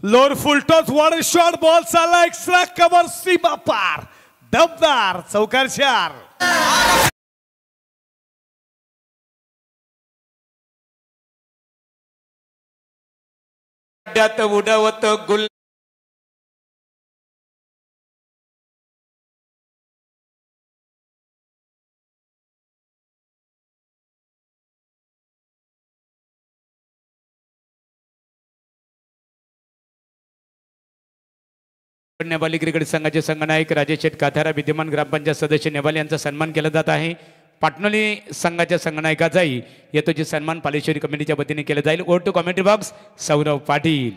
लोअर फुल टॉस वर शॉट बॉल चालला. एक्स्ट्रा कव्हर सीमा पार. दमदार चौकार 4. उडवत गुल नेवाली क्रिकेट संघाचे संघनायक राजेश शेठ काथारा विद्यमान ग्रामपंचायत सदस्य नेवाली यांचा सन्मान केला जात आहे. पाटणोली संघाच्या संघनायकाचाही येतोचे सन्मान पालेश्वरी कमिटीच्या वतीने केला जाईल. Over to commentary box Saurav Patil.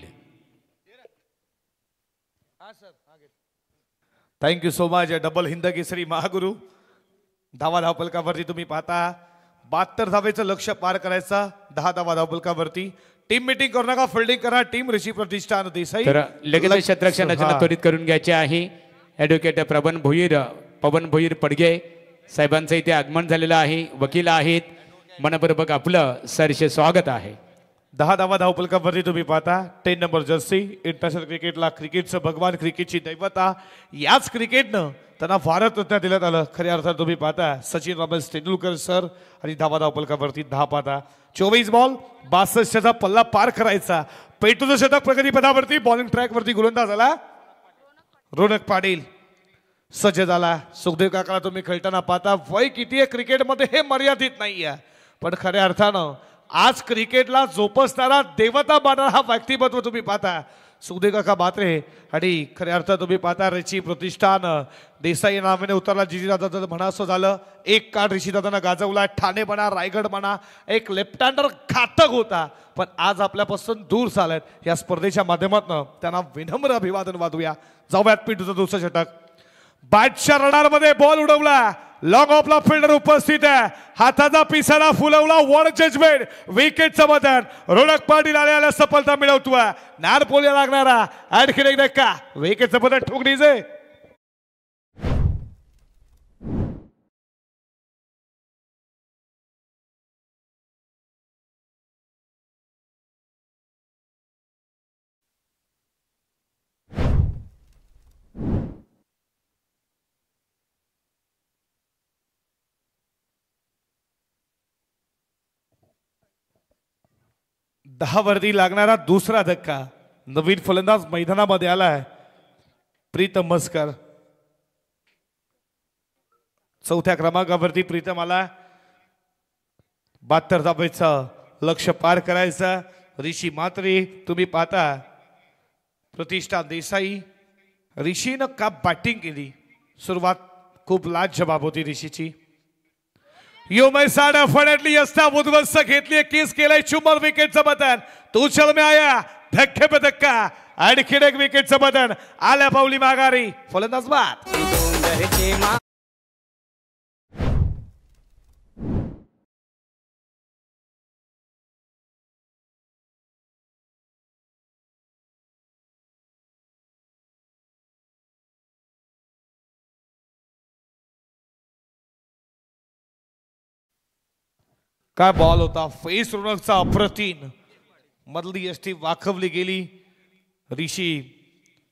Thank you so much. Double Hind Kesari महागुरु. धावा धावपलकावरती तुम्ही पाहता 72 धावेचं लक्ष पार करायचा. 10 धावा धावपलकावरती. टीम मीटिंग करू नका. फिल्डिंग करा. टीम ऋषी प्रतिष्ठान देसाई. तर लगेच क्षेत्ररक्षण रचना त्वरित करून घ्यायची आहे. ॲडव्होकेट पवन भोईर पडगे साहेबांचं इथे आगमन झालेलं आहे. वकील आहेत. मनपूर्वक आपलं सरसे स्वागत आहे. 10 धावा धावपलकावरती तुम्ही पाहता 10 नंबर जर्सी. इंटरनॅशनल क्रिकेटला क्रिकेटचं भगवान, क्रिकेटची दैवता, याच क्रिकेटनं त्यांना भारतरत्न देण्यात आलं. खऱ्या अर्थात तुम्ही पाहता सचिन रमेश तेंडुलकर सर. आणि धावा धावपलकावरती 10 पाहता. 24 बॉल 62चा पल्ला पार करायचा. पेटूचं शतक प्रगतीपथावरती. बॉलिंग ट्रॅकवरती गोलंदाज झाला रोनक पाटील. सज्ज झाला. सुखदेव काकाला तुम्ही खेळताना पाहता. वय किती आहे क्रिकेटमध्ये हे मर्यादित नाही आहे, पण खऱ्या अर्थानं आज क्रिकेटला जोपासणारा देवता मानणारा हा व्यक्तिमत्व तुम्ही पाहता सुखदेव काका बात्रे. आणि खऱ्या अर्थात तुम्ही पाहता ऋषी प्रतिष्ठान देसाई नावाने उतरला. जिजीदादा म्हणा असं झालं. एक काळ ऋषीदादांना गाजवला. ठाणे म्हणा, रायगड म्हणा, एक लेफ्ट हँडर घातक होता, पण आज आपल्यापासून दूर झालेत. या स्पर्धेच्या माध्यमातून त्यांना विनम्र अभिवादन वादूया. जाऊयात पिटूचं दुसरं षटक. बॅटच्या रडारमध्ये बॉल उडवला. लॉंग ऑफला फिल्डर उपस्थित आहे. हाताचा पिसारा फुलवला. One judgement. विकेटचं बदन. रोनक पाटील आल्याला सफलता मिळवतोय. नारपोलिया लागणारा आणखी एक धक्का. विकेटचं बदन ठोकणीचे. दहा वरती लागणारा दुसरा धक्का. नवीन फलंदाज मैदानामध्ये आलाय प्रीतम मस्कर. चौथ्या क्रमांकावरती प्रीतम आला. 72 धावेचं लक्ष पार करायचं. ऋषी मात्रे तुम्ही पाहता. प्रतिष्ठा देसाई. ऋषीनं का बॅटिंग केली. सुरुवात खूप लाजवाब होती ऋषीची. यो मैसा डेफिनेटली असता उद्ध्वस्त घेतली. केस केलाय चुंबन. विकेटचं बटन. तू चल में आया. धक्के पे धक्का. आणखी एक विकेटचं बटन. आल्या पावली माघारी. फलंदाज बाद. काय बॉल होता. फेस रोनकचा अप्रतिम. मधली यष्टी वाकवली गेली. ऋषी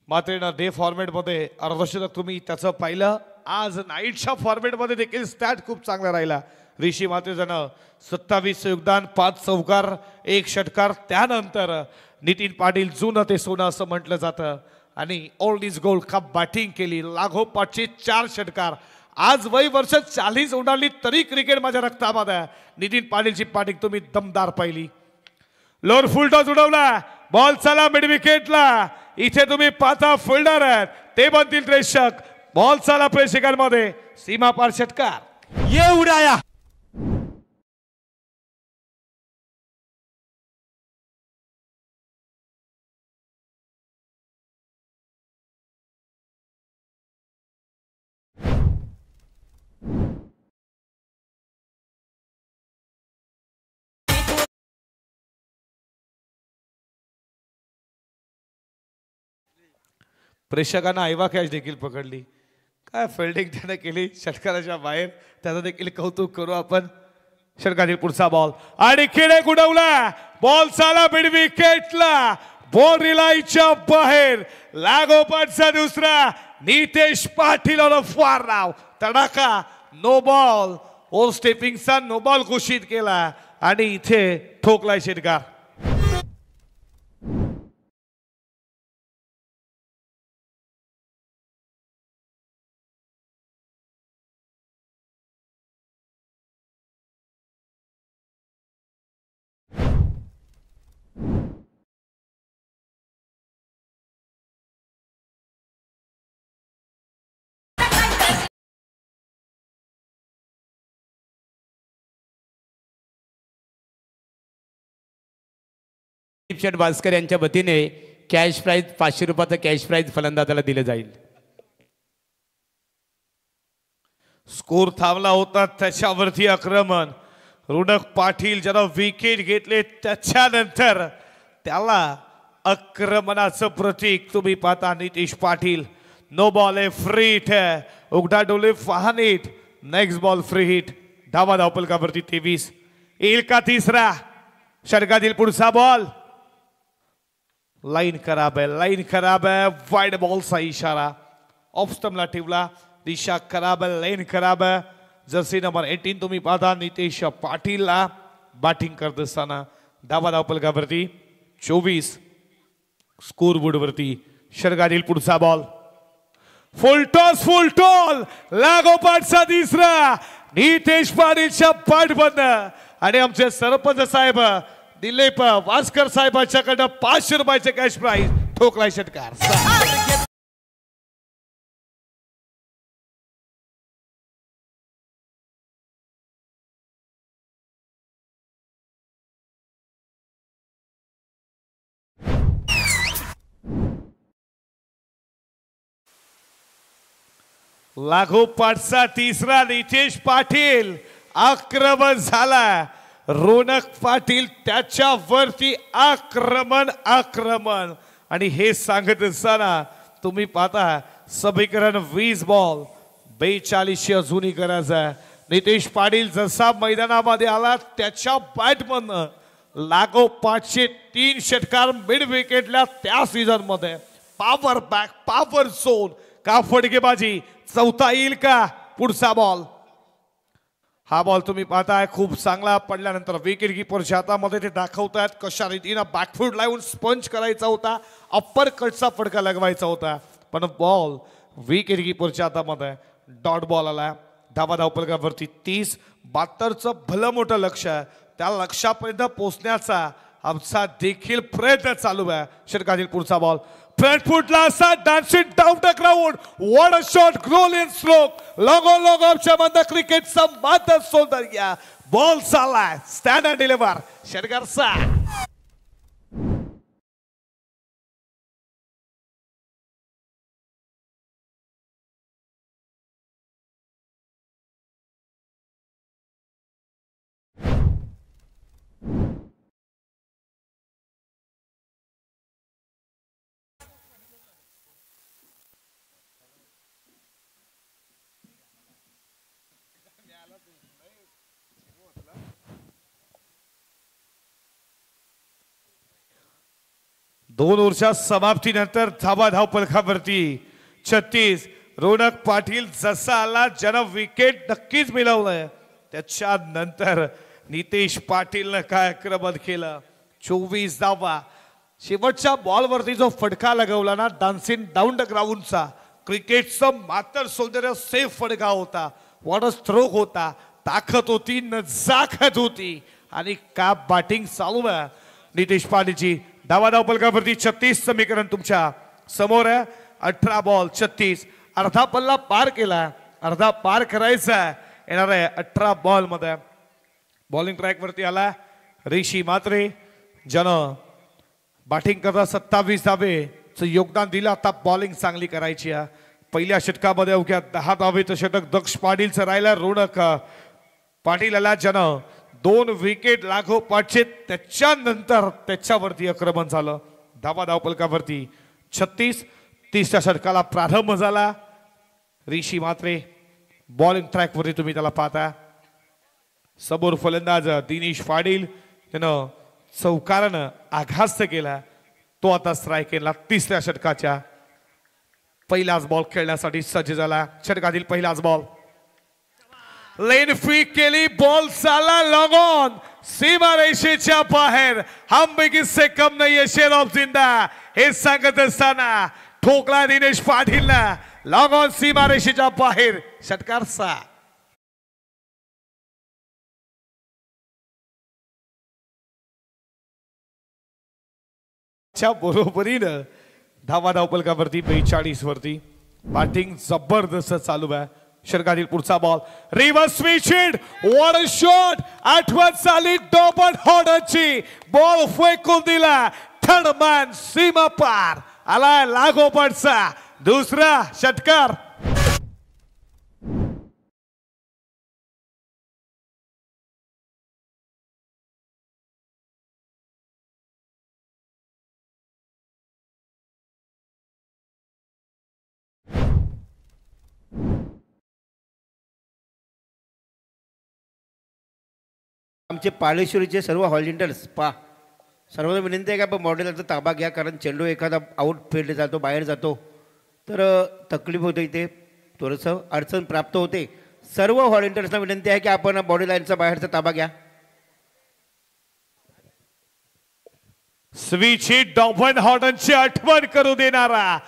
मात्रेनं डे फॉर्मॅटमध्ये अर्धशतक तुम्ही त्याचं पाहिलं. आज नाईटच्या फॉर्मॅटमध्ये देखील स्टॅट खूप चांगला राहिला. ऋषी मात्रेनं 27 योगदान, 5 चौकार, 1 षटकार. त्यानंतर नितीन पाटील जुनं ते सोनं असं म्हटलं जातं. आणि ऑल इज गोल्ड का बॅटिंग केली. लागोपाठचे 4 षटकार. आज वय वर्ष 40 ओलांडली तरी क्रिकेट माझ्या रक्तामध्ये. नितीन पाटीलची बॅटिंग तुम्ही दमदार पाहिली. लोअर फुल टॉस उडवला. बॉल चला मिड विकेटला. इथे तुम्ही पाहता फिल्डर आहेत ते बनतील प्रेक्षक. बॉल चला प्रेक्षकांमध्ये. सीमा पार षटकार. ये उडाया. प्रेक्षकांना आयवा कॅच देखील पकडली. काय फिल्डिंग त्याने केली षटकाराच्या बाहेर. त्याचं देखील कौतुक करू आपण. षटकातील पुढचा बॉल आणि खेळे उडवला. बॉल चाला मिड विकेटला. बॉल रिलाईच्या बाहेर. लागोपाठचा दुसरा. नितेश पाटील ऑन फार नाव. तडाखा. No ball. ओ स्टेपिंगचा नो बॉल घोषित केला आणि इथे ठोकलाय षटकार. दीपशेठ भास्कर यांच्या वतीने कॅश प्राइज 500 रुपयाचं कॅश प्राइज फलंदाजाला दिले जाईल. स्कोर थांबला होता त्याच्यावरती आक्रमण. रोनक पाटील ज्याला विकेट घेतले त्याच्यानंतर त्याला आक्रमणाचं प्रतीक तुम्ही पाहता. नितेश पाटील. नो बॉल आहे. फ्री हिट आहे. उघडा डोले फहान hit. Next ball free hit. धावा धावपलकावरती 23. येईल का तिसरा. षटकातील पुढचा बॉल. लाईन खराब आहे. लाईन खराब आहे. वाईड बॉलचा इशारा. ऑफ स्टंपला ठेवला. दिशा खराब आहे. लाईन खराब आहे. जर्सी नंबर 18 तुम्ही पाहता नितेश पाटीलला बॅटिंग करत असताना. धावा धावपलकावरती 24. स्कोर बोर्डवरती षटकातील पुढचा बॉल. Full toss. फुल टॉल. लागोपाठचा तिसरा. नितेश पाटीलच्या पाठ बंद. आणि आमचे सरपंच साहेब दिलीप वास्कर साहेबांच्याकडे 500 रुपयाचे कॅश प्राइज. ठोकलाय षटकार. लागोपाठचा तिसरा नितेश पाटील आक्रमण झाला. रोनक पाटील त्याच्यावरती आक्रमण आणि हे सांगत असताना तुम्ही पाहता समीकरण 20 बॉल 42 अजूनही करायचा. नितेश पाटील जसा मैदानामध्ये आला त्याच्या बॅटमधनं लागोपाठचे 3 षटकार मिड विकेटला त्या सीझन मध्ये. पॉवर बॅक पॉवर झोन का फटकेबाजी चौथा येईल का. पुढचा बॉल हा बॉल तुम्ही पाहताय खूप चांगला पडल्यानंतर विकेट कीपरच्या हातामध्ये ते दाखवतायत कशा रीतीनं बॅकफूट लावून स्पंच करायचा होता. अप्पर कटचा फटका लगवायचा होता पण बॉल विकेट कीपरच्या हातामध्ये डॉट बॉल आला. धावा धावपलकावरती 30-72चं भलं मोठं लक्ष आहे. त्या लक्षापर्यंत पोहोचण्याचा आमचा देखील प्रयत्न चालू आहे. षटकातील पुढचा बॉल फ्रंट फुटला असा dancing down the ground. What a shot ग्रोल इन स्ट्रोक लॉग ऑफच्या मध्ये क्रिकेटचा मात्र सौंदर्य. बॉल चाललाय स्टँड अँड डिलिव्हर षटकारचा. दोन ओव्हरच्या समाप्तीनंतर धावा धावपलकावरती 36. रोनक पाटील जसा आला ज्यानं विकेट नक्कीच मिळवलंय त्याच्यानंतर नितेश पाटीलनं काय आक्रमण केलं. 24 धावा. शेवटच्या बॉलवरती जो फटका लगवला ना डान्सिंग डाऊन द ग्राउंडचा क्रिकेटचं मात्र सौंदर्य सेफ फटका होता. व्हॉट अ स्ट्रोक होता. ताकद होती नजाकत होती आणि का बॅटिंग चालू आहे नितेश पाटीलची. धावा धावपलकावरती 36 समीकरण तुमच्या समोर आहे. 18 बॉल 36. अर्धा पल्ला पार केला. अर्धा पार करायचा येणार आहे 18 बॉल मध्ये. बॉलिंग ट्रॅक वरती आला ऋषी मात्रे ज्यानं बॅटिंग करता 27 धावेचं योगदान दिलं. आता बॉलिंग चांगली करायची आहे. पहिल्या षटकामध्ये अवघ्या 10 धावेचं षटक दक्ष पाटीलचं राहिलं. रोनक पाटील आला ज्यानं 2 विकेट लागोपाठचे त्याच्यानंतर त्याच्यावरती आक्रमण झालं. धावा धावपलकावरती 36. 30च्या षटकाला प्रारंभ झाला. ऋषी मात्रे बॉलिंग ट्रॅक वरती तुम्ही त्याला पाहता. समोर फलंदाज दिनेश पाटील त्यानं चौकारानं आघात केला. तो आता स्ट्राईक केला. 3ऱ्या षटकाच्या पहिलाच बॉल खेळण्यासाठी सज्ज झाला. षटकातील पहिलाच बॉल लेन फ्लिक केली. बॉल चालला लॉग ऑन सीमारेषेच्या बाहेर. हम भी किससे कम नहीं है शेर ऑफ जिंदा हे सांगत असताना ठोकला दिनेश पाटीलनं लॉग ऑन सीमारेषेच्या बाहेर. षटकार 6. च्या बरोबरीनं धावा धावपलकावरती 42 वरती बॅटिंग जबरदस्त चालू आहे. षटकातील पुढचा ball reverse switch hit. What a shot. आठवण झाली डबल हॉर्डरची. बॉल फेकून दिला. थर्ड मॅन सीमा पार आलाय लागोपाठचा दुसरा षटकार. आमचे पालेश्वरीचे सर्व हॉलिंडर्स सर्वांना विनंती आहे की आपण बॉडीला ताबा घ्या कारण चेंडू एखादा आउट फील्ड जातो बाहेर जातो तर तकलीफ होते. इथे थोडंसं अडचण प्राप्त होते. सर्व हॉलिंडर्सना विनंती आहे की आपण बॉडी लाईनचा बाहेरचा ताबा घ्या. स्विच हिट डॉबन हॉर्डनची आठवण करू देणारा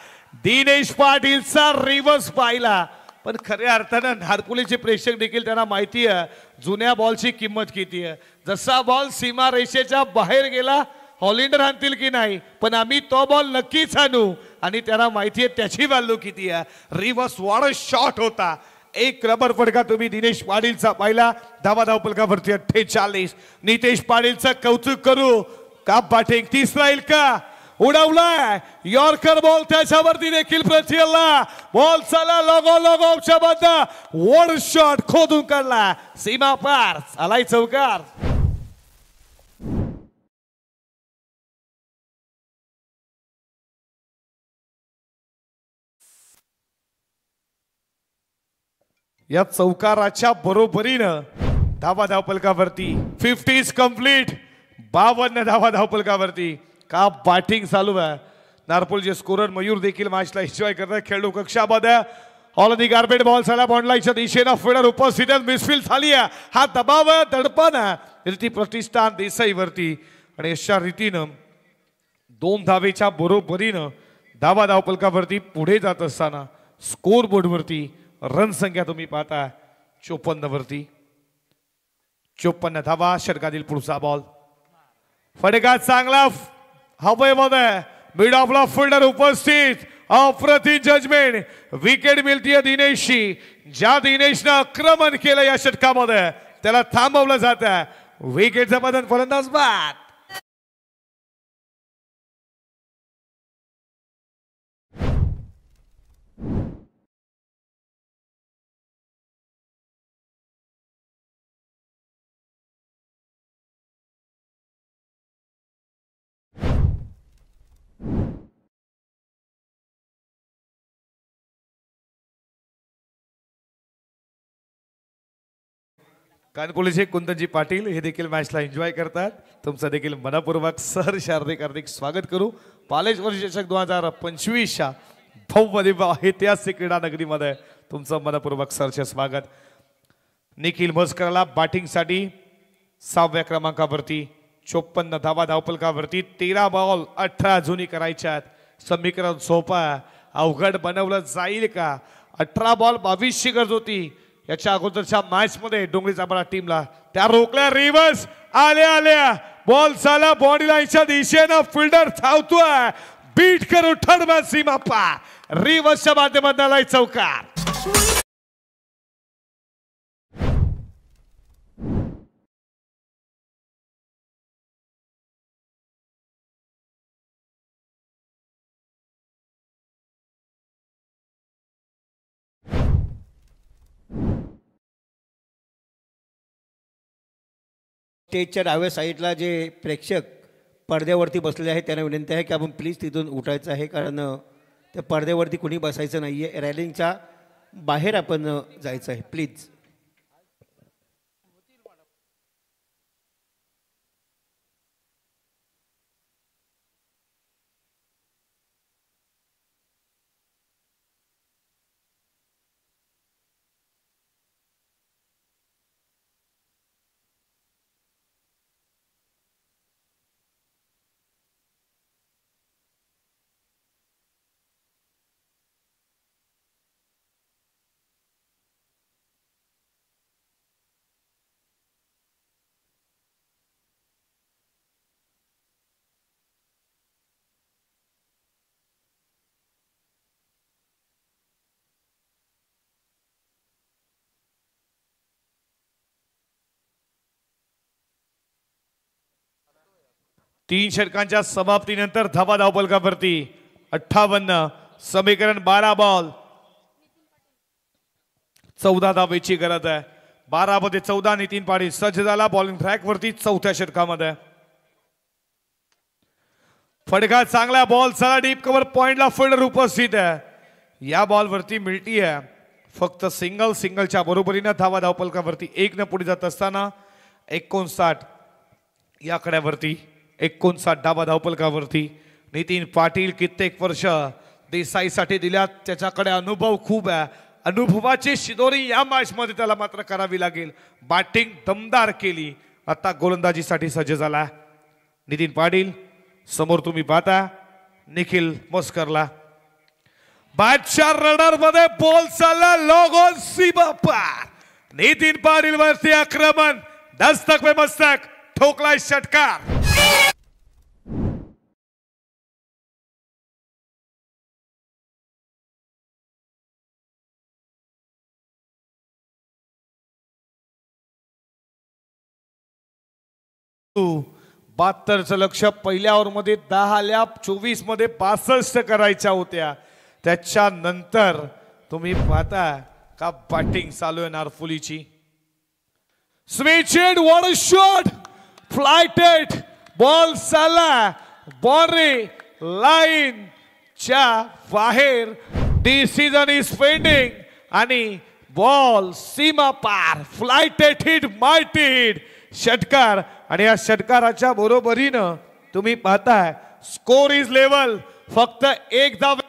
दिनेश पाटीलचा रिव्हर्स पाहिला. पण खऱ्या अर्थानं नारपुलीचे प्रेक्षक देखील त्यांना माहिती आहे जुन्या बॉलची किंमत किती आहे. जसा बॉल सीमा रेषेच्या बाहेर गेला हॉलिंडर आणतील की नाही पण आम्ही तो बॉल नक्कीच आणू आणि त्यांना माहिती आहे त्याची व्हॅल्यू किती आहे. रिव्हर्स व्हॉट शॉट होता. एक रबर फटका तुम्ही दिनेश पाटीलचा पाहिला. धावा धावपलकावरती 48. नितेश पाटीलचं कौतुक करू का बॅटिंग 30 राहील का. उडवलाय यॉर्कर बॉल त्याच्यावरती देखील प्रचिरला बॉल चला लगो लगोच्या बद्दल वन शॉट खोदून काढला सीमा पार आलाय चौकार. या चौकाराच्या बरोबरीनं धावपलकावरती 50 कंप्लीट 52 धावपलकावरती का बॅटिंग चालू आहे. नारपोलचे स्कोरर मयूर देखील मॅचला एन्जॉय करतात. खेळाडू कक्षामध्ये ऑल दी गार्बेट बॉल साला बॉन्डलाईच्या दिशेनं फिल्डर उपस्थित आहेत. मिसफील्ड झाली आहे. हा दबाव आहे दडपण आहे रीती प्रतिष्ठान देसाईवरती आणि अशा रीतीनं 2 धावेच्या बरोबरीनं धावपलकावरती पुढे जात असताना स्कोर बोर्डवरती रन संख्या तुम्ही पाहता 54 वरती 54 धावा. षटकातील पुढचा बॉल फटका चांगला हवेमध्ये मिड ऑफला फिल्डर उपस्थित अप्रतिम जजमेंट विकेट मिळतीये दिनेशची. ज्या दिनेशनं आक्रमण केलं या षटकामध्ये त्याला थांबवलं जात आहे. विकेटचं बदल फलंदाज बाद. कानपुलीचे कुंदनजी पाटील हे देखील मॅचला एन्जॉय करतात. तुमचं देखील मनपूर्वक सहर्ष हार्दिक स्वागत करू. पालेश वर्ष चषक 2025च्या भव्य दिव्य ऐतिहासिक क्रीडा नगरीमध्ये तुमचं मनपूर्वक सहर्ष स्वागत. निखिल मस्करला बॅटिंगसाठी 6व्या क्रमांकावरती 54 धावपलकावरती 13 बॉल 18 जुनी करायच्यात. समीकरण सोपं अवघड बनवलं जाईल का. 18 बॉल 22ची गरज होती याच्या अगोदरच्या मॅच मध्ये डोंगरी चाबरा टीमला त्या रोखल्या. रिव्हर्स आल्या बॉल चाला बॉडी लाईनच्या दिशेनं फिल्डर धावतोय बीट करून ठरवा सीमा पार रिव्हर्सच्या माध्यमातून आलाय चौकार. स्टेजच्या डाव्या साईडला जे प्रेक्षक पडद्यावरती बसलेले आहेत त्यांना विनंती आहे की आपण प्लीज तिथून उठायचं आहे कारण त्या पडद्यावरती कुणी बसायचं नाही आहे. रॅलिंगच्या बाहेर आपण जायचं आहे प्लीज. 3 षटकांच्या समाप्तीनंतर धावपलकावरती 58 समीकरण 12 बॉल 14 धावेची गरज आहे. 12 मध्ये 14 नितीन पाटील सज्ज झाला बॉलिंग ट्रॅक वरती 4थ्या षटकामध्ये. फटका चांगला बॉल चला डीप कव्हर पॉइंटला फिल्डर उपस्थित आहे. या बॉल वरती मिळती आहे फक्त सिंगलच्या बरोबरीने धावपलकावरती 1 न पुढे जात असताना 59 या कड्यावरती 59 धावपलकावरती नितीन पाटील कित्येक वर्ष देसाईसाठी दिल्यात. त्याच्याकडे अनुभव खूप आहे. अनुभवाची शिदोरी या मॅच मध्ये त्याला मात्र करावी लागेल. बॅटिंग दमदार केली. आता गोलंदाजीसाठी सज्ज झाला नितीन पाटील. समोर तुम्ही पाहता निखिल मस्करला बॅटच्या रडार मध्ये बॉल चालला लॉग ऑन सीमा पार. नितीन पाटील वरती आक्रमण दस्तक पे मस्तक ठोकलाय षटकार. 72चं लक्ष्य पहिल्या ओव्हरमध्ये 10 आल्या, 24 मध्ये 62 करायच्या होत्या. त्याच्यानंतर तुम्ही पाहता का बॅटिंग चालू आहे नारफुलीची. Switched, what a shot, flighted ball चालला बाउंड्री लाईन च्या बाहेर. डिसिजन इज पेंडिंग आणि बॉल सीमा पार, फ्लायटेड हिट, मायटी हिट, षटकार. आणि या षटकाराच्या बरोबरीनं तुम्ही पाहताय स्कोर इज लेवल. फक्त एक धाव.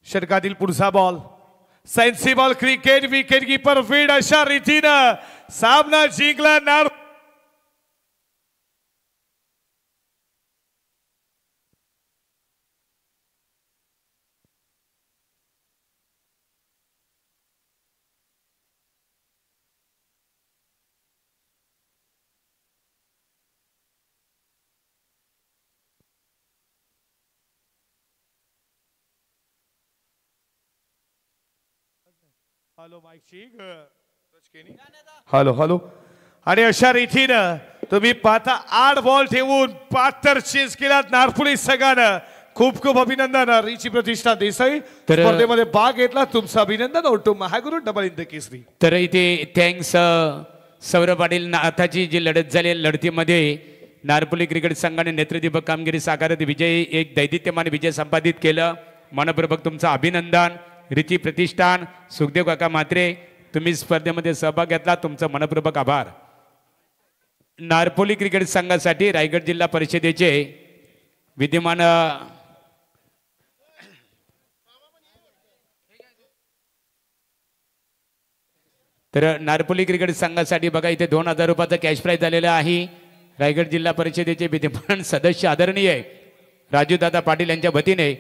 षटकातील पुढचा ball, sensible cricket, wicket keeper field, अशा रीतीनं सामना जिंकला नार. Hello hello. आणि अशा रीतीनं तुम्ही पाहता 8 बॉल ठेवून 72 चेस केलात नारपुली संघानं. खूप खूप अभिनंदन. रिची प्रतिष्ठा देसाई स्पर्धेमध्ये भाग घेतला, तुमचं अभिनंदन. ओटो महागुरु डबल इन द केसरी. तर इथे थँक्स सौरभ पाटील. आताची जी लढत झाली लढतीमध्ये नारपुली क्रिकेट संघाने नेतृत्व कामगिरी साकारत विजय एक दैदित्यमान विजय संपादित केलं. मनपूर्वक तुमचं अभिनंदन. रिची प्रतिष्ठान, सुखदेव काका म्हात्रे, तुम्ही स्पर्धेमध्ये सहभाग घेतला, तुमचं मनपूर्वक आभार. नारपोली क्रिकेट संघासाठी रायगड जिल्हा परिषदेचे विद्यमान तर नारपोली क्रिकेट संघासाठी बघा इथे 2000 रुपयाचा कॅश प्राईज झालेला आहे. रायगड जिल्हा परिषदेचे विद्यमान सदस्य आदरणीय राजूदादा पाटील यांच्या वतीने